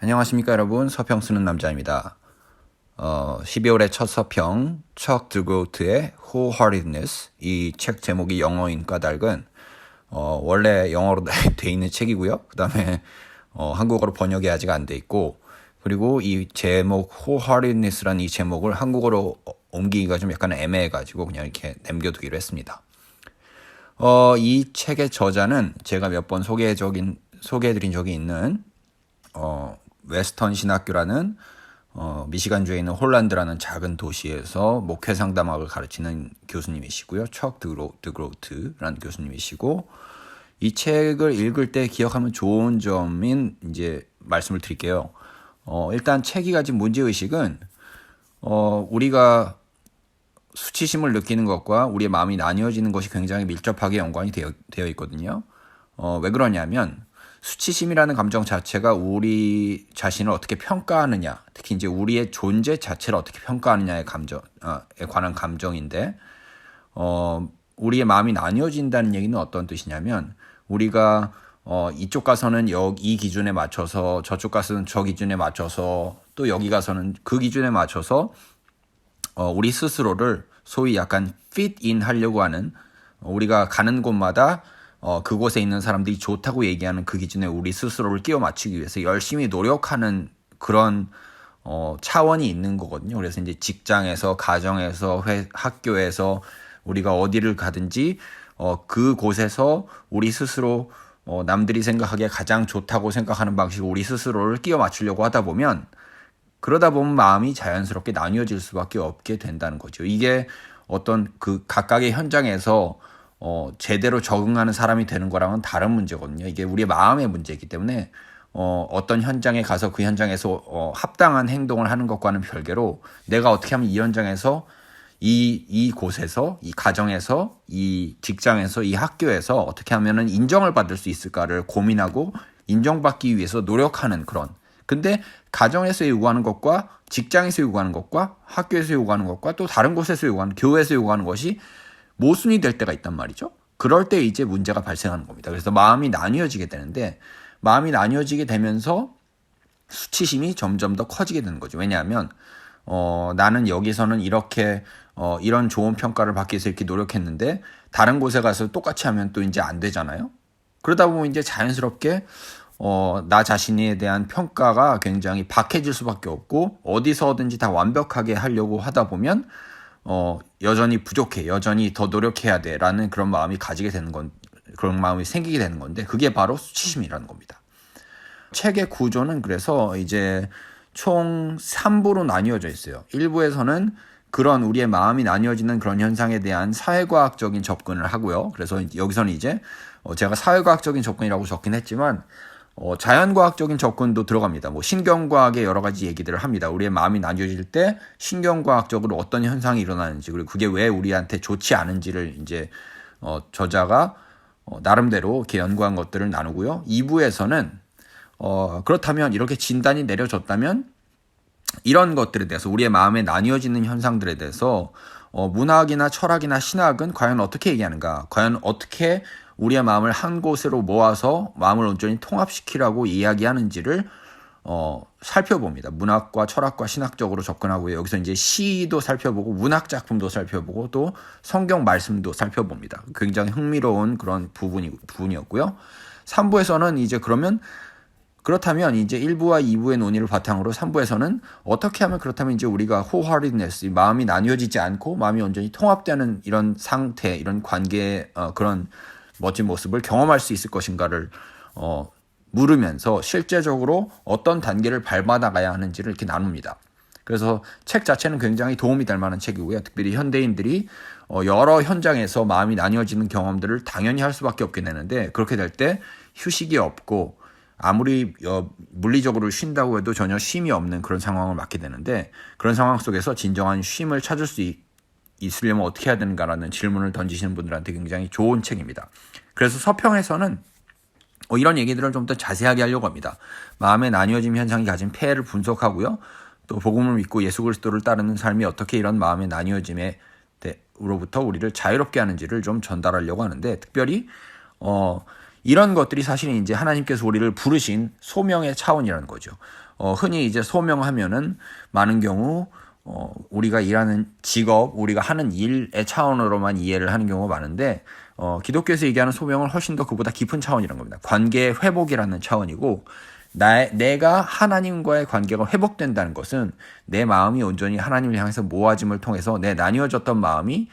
안녕하십니까 여러분, 서평 쓰는 남자입니다. 12월의 첫 서평 척 드그로트의 Wholeheartedness, 이 책 제목이 영어인 까닭은 원래 영어로 돼 있는 책이고요. 그 다음에 한국어로 번역이 아직 안 돼 있고, 그리고 이 제목 Wholeheartedness라는 이 제목을 한국어로 옮기기가 좀 약간 애매해가지고 그냥 이렇게 남겨두기로 했습니다. 이 책의 저자는 제가 몇 번 소개해드린 적이 있는 웨스턴 신학교라는 미시간주에 있는 홀란드라는 작은 도시에서 목회 상담학을 가르치는 교수님이시고요. 척 드그로트라는 교수님이시고, 이 책을 읽을 때 기억하면 좋은 점인 이제 말씀을 드릴게요. 일단 책이 가진 문제의식은 우리가 수치심을 느끼는 것과 우리의 마음이 나뉘어지는 것이 굉장히 밀접하게 연관이 되어 있거든요. 왜 그러냐면 수치심이라는 감정 자체가 우리 자신을 어떻게 평가하느냐, 특히 이제 우리의 존재 자체를 어떻게 평가하느냐에 관한 감정인데, 우리의 마음이 나뉘어진다는 얘기는 어떤 뜻이냐면, 우리가 이쪽 가서는 이 기준에 맞춰서, 저쪽 가서는 저 기준에 맞춰서, 또 여기 가서는 그 기준에 맞춰서 우리 스스로를 소위 약간 fit in 하려고 하는, 우리가 가는 곳마다 그곳에 있는 사람들이 좋다고 얘기하는 그 기준에 우리 스스로를 끼워 맞추기 위해서 열심히 노력하는 그런 차원이 있는 거거든요. 그래서 이제 직장에서, 가정에서, 학교에서 우리가 어디를 가든지 그곳에서 우리 스스로 남들이 생각하기에 가장 좋다고 생각하는 방식으로 우리 스스로를 끼워 맞추려고 하다 보면, 그러다 보면 마음이 자연스럽게 나뉘어질 수밖에 없게 된다는 거죠. 이게 어떤 그 각각의 현장에서 제대로 적응하는 사람이 되는 거랑은 다른 문제거든요. 이게 우리의 마음의 문제이기 때문에 어떤 현장에 가서 그 현장에서 합당한 행동을 하는 것과는 별개로, 내가 어떻게 하면 이 현장에서 이 곳에서, 이 가정에서, 이 직장에서, 이 학교에서 어떻게 하면은 인정을 받을 수 있을까를 고민하고 인정받기 위해서 노력하는 그런. 근데 가정에서 요구하는 것과 직장에서 요구하는 것과 학교에서 요구하는 것과 또 다른 곳에서 요구하는, 교회에서 요구하는 것이 모순이 될 때가 있단 말이죠. 그럴 때 이제 문제가 발생하는 겁니다. 그래서 마음이 나뉘어지게 되는데, 마음이 나뉘어지게 되면서 수치심이 점점 더 커지게 되는 거죠. 왜냐하면 나는 여기서는 이렇게 이런 좋은 평가를 받기 위해서 이렇게 노력했는데 다른 곳에 가서 똑같이 하면 또 이제 안 되잖아요. 그러다 보면 이제 자연스럽게 나 자신에 대한 평가가 굉장히 박해질 수밖에 없고, 어디서든지 다 완벽하게 하려고 하다 보면 여전히 부족해, 여전히 더 노력해야 돼라는 그런 마음이 그런 마음이 생기게 되는 건데, 그게 바로 수치심이라는 겁니다. 책의 구조는 그래서 이제 총 3부로 나뉘어져 있어요. 1부에서는 그런 우리의 마음이 나뉘어지는 그런 현상에 대한 사회과학적인 접근을 하고요. 그래서 여기서는 이제 제가 사회과학적인 접근이라고 적긴 했지만 자연과학적인 접근도 들어갑니다. 뭐 신경과학의 여러 가지 얘기들을 합니다. 우리의 마음이 나뉘어질 때 신경과학적으로 어떤 현상이 일어나는지, 그리고 그게 왜 우리한테 좋지 않은지를 이제 저자가 나름대로 이렇게 연구한 것들을 나누고요. 2부에서는 그렇다면, 이렇게 진단이 내려졌다면 이런 것들에 대해서, 우리의 마음에 나뉘어지는 현상들에 대해서 문학이나 철학이나 신학은 과연 어떻게 얘기하는가, 과연 어떻게 우리의 마음을 한 곳으로 모아서 마음을 온전히 통합시키라고 이야기하는지를 살펴봅니다. 문학과 철학과 신학적으로 접근하고요. 여기서 이제 시도 살펴보고 문학 작품도 살펴보고 또 성경 말씀도 살펴봅니다. 굉장히 흥미로운 그런 부분이었고요. 3부에서는 이제 그렇다면 이제 1부와 2부의 논의를 바탕으로 3부에서는 어떻게 하면, 그렇다면 이제 우리가 wholeheartedness, 마음이 나뉘어지지 않고 마음이 온전히 통합되는 이런 상태, 이런 관계의 그런 멋진 모습을 경험할 수 있을 것인가를 물으면서 실제적으로 어떤 단계를 밟아나가야 하는지를 이렇게 나눕니다. 그래서 책 자체는 굉장히 도움이 될 만한 책이고요. 특별히 현대인들이 여러 현장에서 마음이 나뉘어지는 경험들을 당연히 할 수밖에 없게 되는데, 그렇게 될 때 휴식이 없고 아무리 물리적으로 쉰다고 해도 전혀 쉼이 없는 그런 상황을 맞게 되는데, 그런 상황 속에서 진정한 쉼을 찾을 수 있으려면 어떻게 해야 되는가라는 질문을 던지시는 분들한테 굉장히 좋은 책입니다. 그래서 서평에서는 이런 얘기들을 좀 더 자세하게 하려고 합니다. 마음의 나뉘어짐 현상이 가진 폐해를 분석하고요. 또 복음을 믿고 예수 그리스도를 따르는 삶이 어떻게 이런 마음의 나뉘어짐으로부터 우리를 자유롭게 하는지를 좀 전달하려고 하는데, 특별히 이런 것들이 사실은 이제 하나님께서 우리를 부르신 소명의 차원이라는 거죠. 흔히 이제 소명하면은 많은 경우 우리가 일하는 직업, 우리가 하는 일의 차원으로만 이해를 하는 경우가 많은데 기독교에서 얘기하는 소명은 훨씬 더 그보다 깊은 차원이라는 겁니다. 관계의 회복이라는 차원이고 내가 하나님과의 관계가 회복된다는 것은 내 마음이 온전히 하나님을 향해서 모아짐을 통해서 내 나뉘어졌던 마음이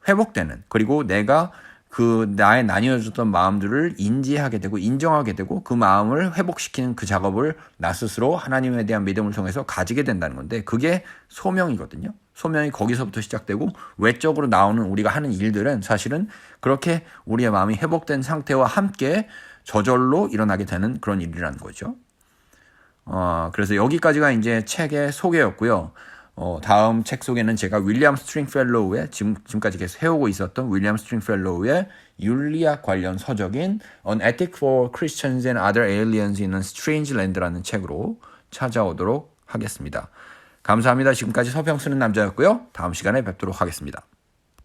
회복되는, 그리고 내가 그 나의 나뉘어졌던 마음들을 인지하게 되고 인정하게 되고 그 마음을 회복시키는 그 작업을 나 스스로 하나님에 대한 믿음을 통해서 가지게 된다는 건데 그게 소명이거든요. 소명이 거기서부터 시작되고 외적으로 나오는 우리가 하는 일들은 사실은 그렇게 우리의 마음이 회복된 상태와 함께 저절로 일어나게 되는 그런 일이라는 거죠. 그래서 여기까지가 이제 책의 소개였고요. 다음 책 소개는 제가 윌리엄 스트링펠로우의 지금까지 계속 해오고 있었던 윌리엄 스트링펠로우의 윤리학 관련 서적인 An Ethic for Christians and Other Aliens in a Strange Land라는 책으로 찾아오도록 하겠습니다. 감사합니다. 지금까지 서평 쓰는 남자였고요. 다음 시간에 뵙도록 하겠습니다.